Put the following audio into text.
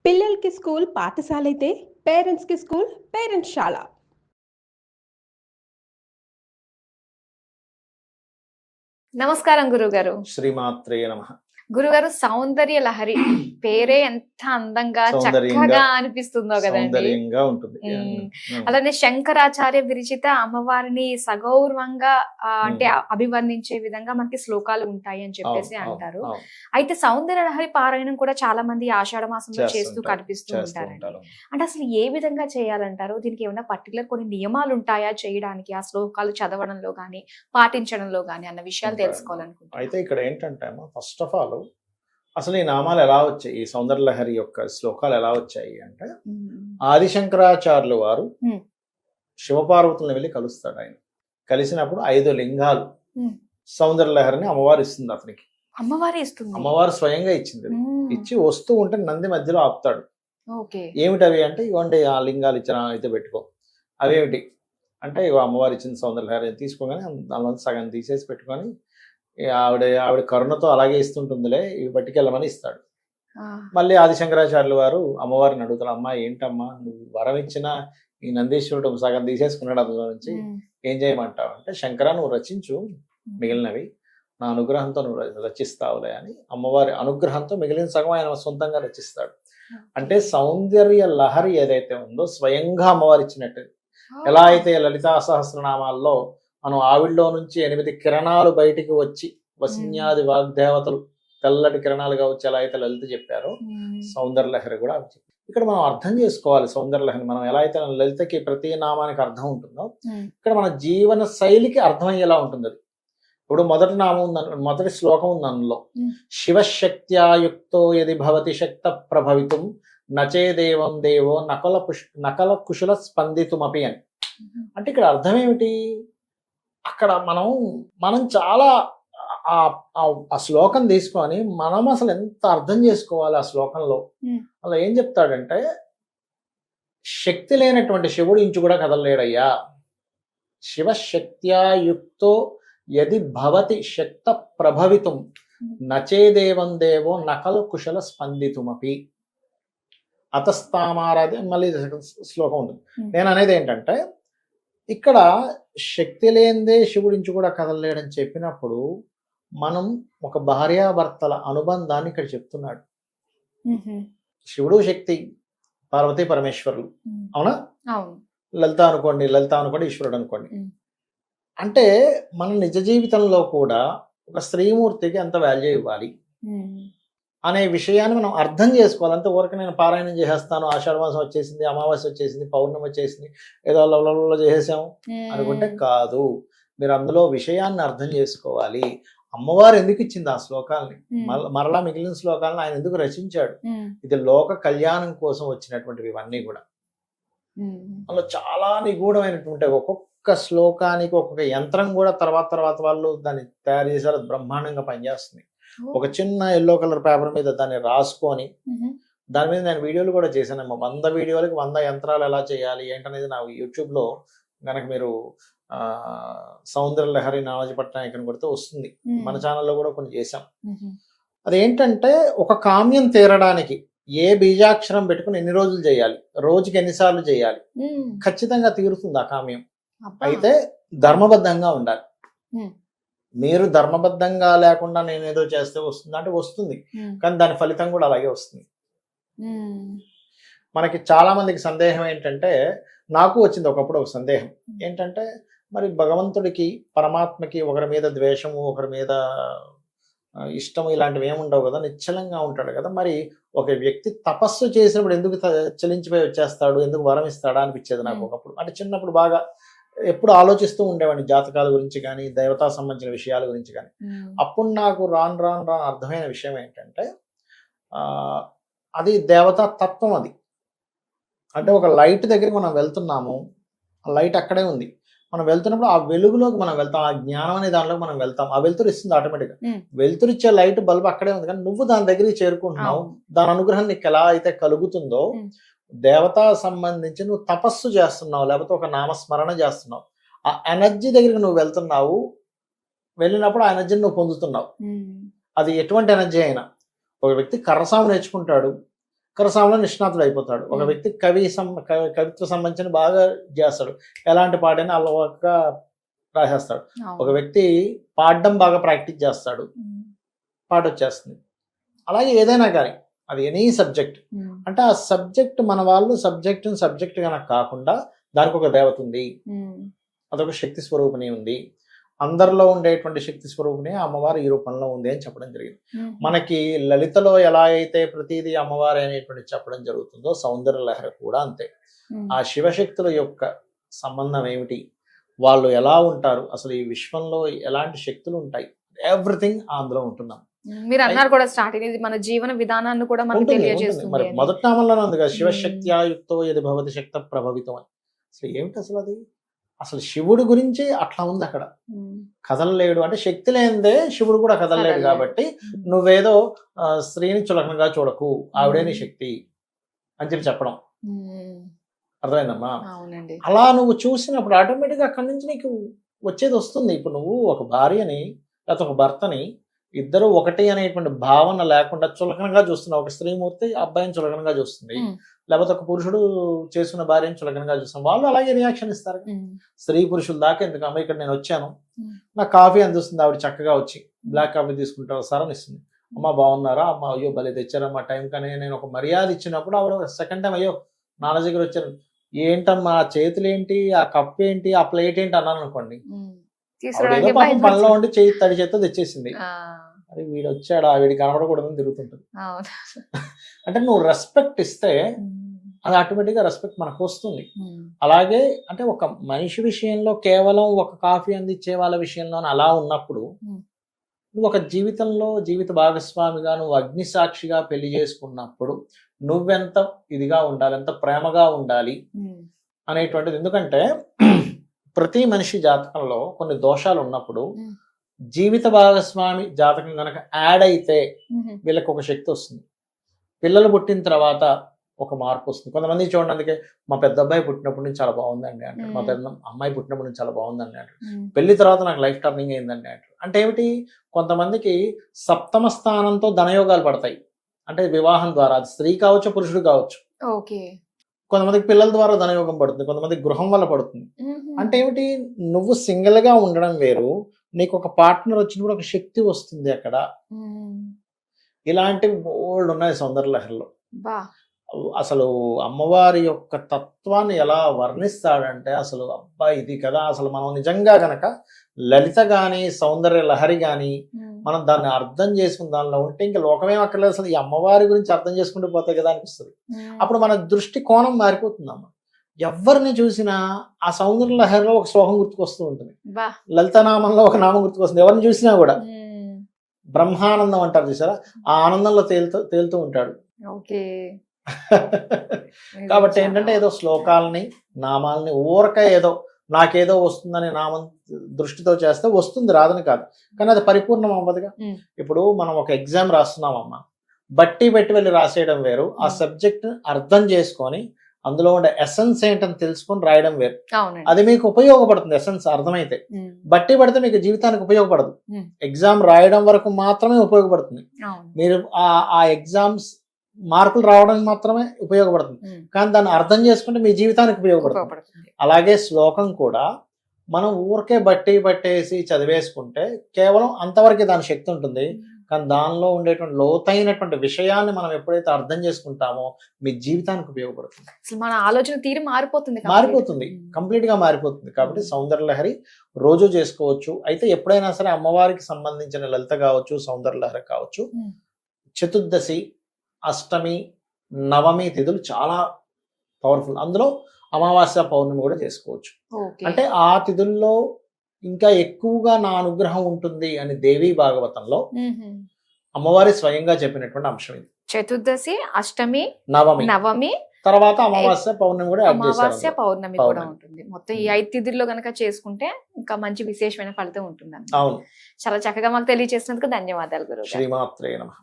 పిల్లలకి స్కూల్ పాఠశాలైతే పేరెంట్స్‌కి స్కూల్ పేరెంట్స్‌శాల. నమస్కారం గురుగారు. శ్రీమాత్రే నమః. గురుగారు, సౌందర్య లహరి పేరే ఎంత అందంగా చక్కగా అనిపిస్తుందో కదండి. సౌందర్యంగా ఉంటుంది. అలానే శంకరాచార్య విరచిత అమ్మవారిని సగౌరవంగా అంటే అభివర్ణించే విధంగా మనకి శ్లోకాలు ఉంటాయి అని చెప్పేసి అంటారు. అయితే సౌందర్య లహరి పారాయణం కూడా చాలా మంది ఆషాఢ మాసంలో చేస్తూ కనిపిస్తూ ఉంటారండి. అంటే అసలు ఏ విధంగా చేయాలంటారు? దీనికి ఏమైనా పర్టికులర్ కొన్ని నియమాలు ఉంటాయా చేయడానికి, ఆ శ్లోకాలు చదవడంలో గానీ పాటించడంలో గానీ అన్న విషయాలు తెలుసుకోవాలనుకుంటున్నాను. అయితే ఇక్కడ ఏంటంటే ఫస్ట్ ఆఫ్ ఆల్ అసలు ఈ నామాలు ఎలా వచ్చాయి, ఈ సౌందర్య లహరి యొక్క శ్లోకాలు ఎలా వచ్చాయి అంటే ఆదిశంకరాచార్యులు వారు శివపార్వతులను వెళ్ళి కలుస్తాడు. ఆయన కలిసినప్పుడు 5 లింగాలు సౌందర్య లహరిని అమ్మవారు ఇస్తుంది అతనికి. అమ్మవారు స్వయంగా ఇచ్చింది. ఇచ్చి వస్తూ ఉంటే నంది మధ్యలో ఆపుతాడు. ఏమిటి అవి అంటే, ఇవ్వండి ఆ లింగాలు ఇచ్చిన అయితే పెట్టుకో. అవేమిటి అంటే, ఇగో అమ్మవారు ఇచ్చిన సౌందర్య లహరి తీసుకోగానే దానిలో సగం తీసేసి పెట్టుకొని ఆవిడ కరుణతో అలాగే ఇస్తుంటుందిలే, ఇవి పట్టుకెళ్ళమని ఇస్తాడు. మళ్ళీ ఆదిశంకరాచార్యులు వారు అమ్మవారిని అడుగుతారు, అమ్మా ఏంటమ్మా నువ్వు వరం ఇచ్చిన ఈ నందీశ్వరుడు సగం తీసేసుకున్నాడు, అందులో నుంచి ఏం చేయమంటావు అంటే, శంకరా నువ్వు రచించు, మిగిలినవి నా అనుగ్రహంతో నువ్వు రచిస్తావులే అని అమ్మవారి అనుగ్రహంతో మిగిలిన సగం ఆయన సొంతంగా రచిస్తాడు. అంటే సౌందర్య లహరి ఏదైతే ఉందో స్వయంగా అమ్మవారు ఇచ్చినట్టు. ఎలా అయితే లలితా సహస్రనామాల్లో మనం ఆవిడలో నుంచి 8 కిరణాలు బయటికి వచ్చి వసిన్యాది వాగ్దేవతలు తెల్లటి కిరణాలుగా వచ్చి ఎలా అయితే లలిత చెప్పారో, సౌందర్య లహరి కూడా ఇక్కడ మనం అర్థం చేసుకోవాలి. సౌందర్య లహరి మనం ఎలా అయితే లలితకి ప్రతి నామానికి అర్థం ఉంటుందో, ఇక్కడ మన జీవన శైలికి అర్థమయ్యేలా ఉంటుంది. అది ఇప్పుడు మొదటి నామం ఉంది, మొదటి శ్లోకం ఉంది అందులో, శివశక్త్యాయుక్తో యది భవతి శక్త ప్రభవితుం నచే దేవం దేవో నకల కుశల స్పందితుమపి అని. అంటే ఇక్కడ అర్థం ఏమిటి, అక్కడ మనం చాలా ఆ శ్లోకం తీసుకొని మనం అసలు ఎంత అర్థం చేసుకోవాలి ఆ శ్లోకంలో. అలా ఏం చెప్తాడంటే, శక్తి లేనటువంటి శివుడు ఇంచు కూడా కదలలేడయ్యా. శివశక్త్యాయుక్తో యది భవతి శక్త ప్రభవితుం నచే దేవం దేవో నకల కుశల స్పందితుమపి అతస్తామారాధి. మళ్ళీ శ్లోకం ఉంటుంది. నేను అనేది ఏంటంటే, ఇక్కడ శక్తి లేనిదే శివుడించి కూడా కదలలేడని చెప్పినప్పుడు మనం ఒక భార్యాభర్తల అనుబంధాన్ని ఇక్కడ చెప్తున్నాడు. శివుడు శక్తి, పార్వతీ పరమేశ్వరులు, అవునా? లలిత అనుకోండి ఈశ్వరుడు అనుకోండి. అంటే మన నిజ జీవితంలో కూడా ఒక స్త్రీమూర్తికి ఎంత వాల్యూ ఇవ్వాలి అనే విషయాన్ని మనం అర్థం చేసుకోవాలి. అంతే ఊరికి నేను పారాయణం చేసేస్తాను, ఆషాఢ మాసం వచ్చేసింది, అమావాస్య వచ్చేసింది, పౌర్ణమి వచ్చేసింది, ఏదో లవలలో చేసేసాం అనుకుంటే కాదు. మీరు అందులో విషయాన్ని అర్థం చేసుకోవాలి. అమ్మవారు ఎందుకు ఇచ్చింది ఆ శ్లోకాలని, మరలా మిగిలిన శ్లోకాలను ఆయన ఎందుకు రచించాడు, ఇది లోక కళ్యాణం కోసం వచ్చినటువంటివి ఇవన్నీ కూడా. అందులో చాలా నిగూఢమైనటువంటి ఒక్కొక్క శ్లోకానికి ఒక్కొక్క యంత్రం కూడా తర్వాత వాళ్ళు దాన్ని తయారు చేశారు, బ్రహ్మాండంగా పనిచేస్తుంది. ఒక చిన్న ఎల్లో కలర్ పేపర్ మీద దాన్ని రాసుకొని దాని మీద నేను వీడియోలు కూడా చేశాను. 100 వీడియోలకి 100 యంత్రాలు ఎలా చేయాలి ఏంటనేది నా యూట్యూబ్లో కనుక మీరు సౌందర్య లహరి నానాజీ పట్నాయక్ కొడితే వస్తుంది. మన ఛానల్లో కూడా కొన్ని చేశాం. అదేంటంటే, ఒక కామ్యం తీరడానికి ఏ బీజాక్షరం పెట్టుకుని ఎన్ని రోజులు చేయాలి, రోజుకి ఎన్నిసార్లు చేయాలి, ఖచ్చితంగా తీరుతుంది ఆ కామ్యం. అయితే ధర్మబద్ధంగా ఉండాలి. మీరు ధర్మబద్ధంగా లేకుండా నేనేదో చేస్తే వస్తుంది అంటే వస్తుంది, కానీ దాని ఫలితం కూడా అలాగే వస్తుంది. మనకి చాలా మందికి సందేహం ఏంటంటే, నాకు వచ్చింది ఒకప్పుడు ఒక సందేహం ఏంటంటే, మరి భగవంతుడికి పరమాత్మకి ఒకరి మీద ద్వేషము, ఒకరి మీద ఇష్టము ఇలాంటివి ఏముండవు కదా, నిశ్చలంగా ఉంటాడు కదా, మరి ఒక వ్యక్తి తపస్సు చేసినప్పుడు ఎందుకు చలించిపోయి వచ్చేస్తాడు, ఎందుకు వరం ఇస్తాడా అనిపించేది నాకు ఒకప్పుడు. అంటే చిన్నప్పుడు బాగా ఎప్పుడు ఆలోచిస్తూ ఉండేవాడిని జాతకాల గురించి కానీ, దేవతా సంబంధించిన విషయాల గురించి కానీ. అప్పుడు నాకు రాను అర్థమైన విషయం ఏంటంటే, అది దేవతా తత్వం. అది అంటే ఒక లైట్ దగ్గరికి మనం వెళ్తున్నాము, ఆ లైట్ అక్కడే ఉంది, మనం వెళ్తున్నప్పుడు ఆ వెలుగులోకి మనం వెళ్తాం, ఆ జ్ఞానం అనే దానిలోకి మనం వెళ్తాం, ఆ వెలుతురు ఇస్తుంది ఆటోమేటిక్గా. వెలుతురిచ్చే లైట్ బల్బ్ అక్కడే ఉంది, కానీ నువ్వు దాని దగ్గరికి చేరుకుంటున్నావు. దాని అనుగ్రహం నీకు ఎలా అయితే కలుగుతుందో, దేవతా సంబంధించి నువ్వు తపస్సు చేస్తున్నావు, లేకపోతే ఒక నామస్మరణ చేస్తున్నావు, ఆ ఎనర్జీ దగ్గరికి నువ్వు వెళ్తున్నావు. వెళ్ళినప్పుడు ఆ ఎనర్జీని నువ్వు పొందుతున్నావు. అది ఎటువంటి ఎనర్జీ అయినా. ఒక వ్యక్తి కర్రసాము నేర్చుకుంటాడు, అక్షరసామలో నిష్ణాతుడు అయిపోతాడు. ఒక వ్యక్తి కవిత్వ సంబంధించిన బాగా చేస్తాడు, ఎలాంటి పాటైనా అలవాటుగా రాసేస్తాడు. ఒక వ్యక్తి పాడడం బాగా ప్రాక్టీస్ చేస్తాడు, పాట వచ్చేస్తుంది. అలాగే ఏదైనా కానీ అది ఎనీ సబ్జెక్ట్, అంటే ఆ సబ్జెక్ట్ మన వాళ్ళు సబ్జెక్ట్ కనుక కాకుండా దానికి ఒక దేవత ఉంది, అదొక శక్తి స్వరూపిణి ఉంది, అందరిలో ఉండేటువంటి శక్తి స్వరూపిణి అమ్మవారు ఈ రూపంలో ఉంది అని చెప్పడం జరిగింది. మనకి లలితలో ఎలా అయితే ప్రతిదీ అమ్మవారి అనేటువంటి చెప్పడం జరుగుతుందో సౌందర్య లహరి కూడా అంతే. ఆ శివశక్తుల యొక్క సంబంధం ఏమిటి, వాళ్ళు ఎలా ఉంటారు, అసలు ఈ విశ్వంలో ఎలాంటి శక్తులు ఉంటాయి, ఎవ్రీథింగ్ అందులో ఉంటున్నాం. మీరు అన్నారు కూడా స్టార్టింగ్, ఇది మన జీవన విధానాన్ని కూడా మనకు తెలియజేస్తుంది. మరి మొదటి నామంలోనే ఉంది కదా, శివశక్త్యాయుక్తో యది భవతి శక్త ప్రభవితం అని. అసలు ఏమిటి అసలు అది, అసలు శివుడు గురించి అట్లా ఉంది అక్కడ. కదలలేడు అంటే శక్తి లేనిదే శివుడు కూడా కదలలేడు కాబట్టి నువ్వేదో స్త్రీని చులకనగా చూడకు, ఆవిడే నీ శక్తి అని చెప్పడం అర్థమైందమ్మా. అలా నువ్వు చూసినప్పుడు ఆటోమేటిక్గా అక్కడి నుంచి నీకు వచ్చేది వస్తుంది. ఇప్పుడు నువ్వు ఒక భార్యని లేకపోతే ఒక భర్తని ఇద్దరు ఒకటి అనేటువంటి భావన లేకుండా చులకనగా చూస్తున్నావు. ఒక స్త్రీమూర్తి అబ్బాయిని చులకనగా చూస్తుంది, లేకపోతే ఒక పురుషుడు చేసుకున్న భార్యని చులకనగా చూస్తాం, వాళ్ళు అలాగే రియాక్షన్ ఇస్తారు. స్త్రీ పురుషుల దాకా ఎందుకు అమ్మ, ఇక్కడ నేను వచ్చాను, నాకు కాఫీ అందిస్తుంది ఆవిడ చక్కగా వచ్చి, బ్లాక్ కాఫీ తీసుకుంటారు సార్ అని ఇస్తుంది. అమ్మ బాగున్నారా, అమ్మ అయ్యో భలే తెచ్చారమ్మా టైం, కానీ నేను ఒక మర్యాద ఇచ్చినప్పుడు ఆవిడ సెకండ్ టైం అయ్యో నా దగ్గర వచ్చారు, ఏంటమ్మా ఆ చేతులు ఏంటి, ఆ కప్ ఏంటి, ఆ ప్లేట్ ఏంటి అన్నాను అనుకోండి, పనిలో ఉండి చేయి తడి చేత్తో తెచ్చేసింది, అది వీడు వచ్చాడా, వీడి కనబడకూడదని తిరుగుతుంటుంది. అంటే నువ్వు రెస్పెక్ట్ ఇస్తే అది ఆటోమేటిక్గా రెస్పెక్ట్ మనకు వస్తుంది. అలాగే అంటే ఒక మనిషి విషయంలో కేవలం ఒక కాఫీ అందించే వాళ్ళ విషయంలో అలా ఉన్నప్పుడు నువ్వు ఒక జీవితంలో జీవిత భాగస్వామిగా నువ్వు అగ్ని సాక్షిగా పెళ్లి చేసుకున్నప్పుడు నువ్వెంత ఇదిగా ఉండాలి, ఎంత ప్రేమగా ఉండాలి అనేటువంటిది. ఎందుకంటే ప్రతి మనిషి జాతకంలో కొన్ని దోషాలు ఉన్నప్పుడు జీవిత భాగస్వామి జాతకం కనుక యాడ్ అయితే వీళ్ళకి ఒక శక్తి వస్తుంది. పిల్లలు పుట్టిన తర్వాత ఒక మార్పు వస్తుంది. కొంతమంది చూడండి, అందుకే మా పెద్ద అబ్బాయి పుట్టినప్పటి నుంచి చాలా బాగుందండి అంటారు, మా పెద్ద అమ్మాయి పుట్టినప్పటి నుంచి చాలా బాగుందండి అంటారు, పెళ్లి తర్వాత నాకు లైఫ్ టర్నింగ్ అయిందండి అంటారు. అంటే ఏమిటి, కొంతమందికి సప్తమ స్థానంతో ధనయోగాలు పడతాయి, అంటే వివాహం ద్వారా, అది స్త్రీ కావచ్చు పురుషుడు కావచ్చు. కొంతమందికి పిల్లల ద్వారా ధనయోగం పడుతుంది, కొంతమందికి గృహం వల్ల పడుతుంది. అంటే ఏమిటి, నువ్వు సింగిల్ గా ఉండడం వేరు, నీకు ఒక పార్ట్నర్ వచ్చినప్పుడు ఒక శక్తి వస్తుంది అక్కడ. ఇలాంటివి బోల్డ్ ఉన్నాయి సౌందర్య లహరిలో. అసలు అమ్మవారి యొక్క తత్వాన్ని ఎలా వర్ణిస్తాడంటే అసలు అబ్బా ఇది కదా, అసలు మనం నిజంగా గనక లలిత గాని సౌందర్య లహరి గాని మనం దాన్ని అర్థం చేసుకుని దానిలో ఉంటే ఇంకా లోకమేం అక్కర్లేదు, అసలు ఈ అమ్మవారి గురించి అర్థం చేసుకుంటూ పోతే కదా అనిపిస్తుంది. అప్పుడు మన దృష్టి కోణం మారిపోతుంది. అమ్మ ఎవరిని చూసినా ఆ సౌందర్య లహరిలో ఒక శ్లోకం గుర్తుకొస్తూ ఉంటుంది, లలితనామంలో ఒక నామం గుర్తుకొస్తుంది. ఎవరిని చూసినా కూడా బ్రహ్మానందం అంటారు చూసారా, ఆ ఆనందంలో తేలుతూ ఉంటాడు. కాబట్టి ఏంటంటే ఏదో శ్లోకాలని నామాలని ఊరక ఏదో నాకేదో వస్తుందని నామం దృష్టితో చేస్తే వస్తుంది, రాదని కాదు, కానీ అది పరిపూర్ణం అవ్వదుగా. ఇప్పుడు మనం ఒక ఎగ్జామ్ రాస్తున్నామమ్మా, బట్టి పెట్టి వెళ్ళి రాసేయడం వేరు, ఆ సబ్జెక్ట్ అర్థం చేసుకొని అందులో ఉండే ఎసెన్స్ ఏంటని తెలుసుకొని రాయడం వేరు. అది మీకు ఉపయోగపడుతుంది ఎసెన్స్ అర్థమైతే, బట్టి పడితే మీకు జీవితానికి ఉపయోగపడదు. ఎగ్జామ్ రాయడం వరకు మాత్రమే ఉపయోగపడుతుంది, మీరు ఆ ఎగ్జామ్స్ మార్కులు రావడానికి మాత్రమే ఉపయోగపడుతుంది, కానీ దాన్ని అర్థం చేసుకుంటే మీ జీవితానికి ఉపయోగపడుతుంది. అలాగే శ్లోకం కూడా మనం ఊరికే పట్టేసి చదివేసుకుంటే కేవలం అంతవరకే దాని శక్తి ఉంటుంది, కానీ దానిలో ఉండేటువంటి లోతైనటువంటి విషయాన్ని మనం ఎప్పుడైతే అర్థం చేసుకుంటామో మీ జీవితానికి ఉపయోగపడుతుంది. మన ఆలోచన తీరు మారిపోతుంది కంప్లీట్ గా మారిపోతుంది. కాబట్టి సౌందర్య లహరి రోజు చేసుకోవచ్చు. అయితే ఎప్పుడైనా సరే అమ్మవారికి సంబంధించిన లలిత కావచ్చు, సౌందర్య లహరి కావచ్చు, చతుర్దశి, అష్టమి, నవమి తిథులు చాలా పవర్ఫుల్. అందులో అమావాస్య, పౌర్ణమి కూడా చేసుకోవచ్చు. అంటే ఆ తిథుల్లో ఇంకా ఎక్కువగా నా అనుగ్రహం ఉంటుంది అని దేవీ భాగవతంలో అమ్మవారి స్వయంగా చెప్పినటువంటి అంశం ఇది. చతుర్దశి, అష్టమి, నవమి తర్వాత అమావాస్య, పౌర్ణమి కూడా అమావాస్య, పౌర్ణమి కూడా ఉంటుంది. మొత్తం ఈ 5 తిథుల్లో కనుక చేసుకుంటే ఇంకా మంచి విశేషమైన ఫలితం ఉంటుంది. అవును, చాలా చక్కగా మాకు తెలియజేసినందుకు ధన్యవాదాలు గురువు. శ్రీమాత్రే నమః.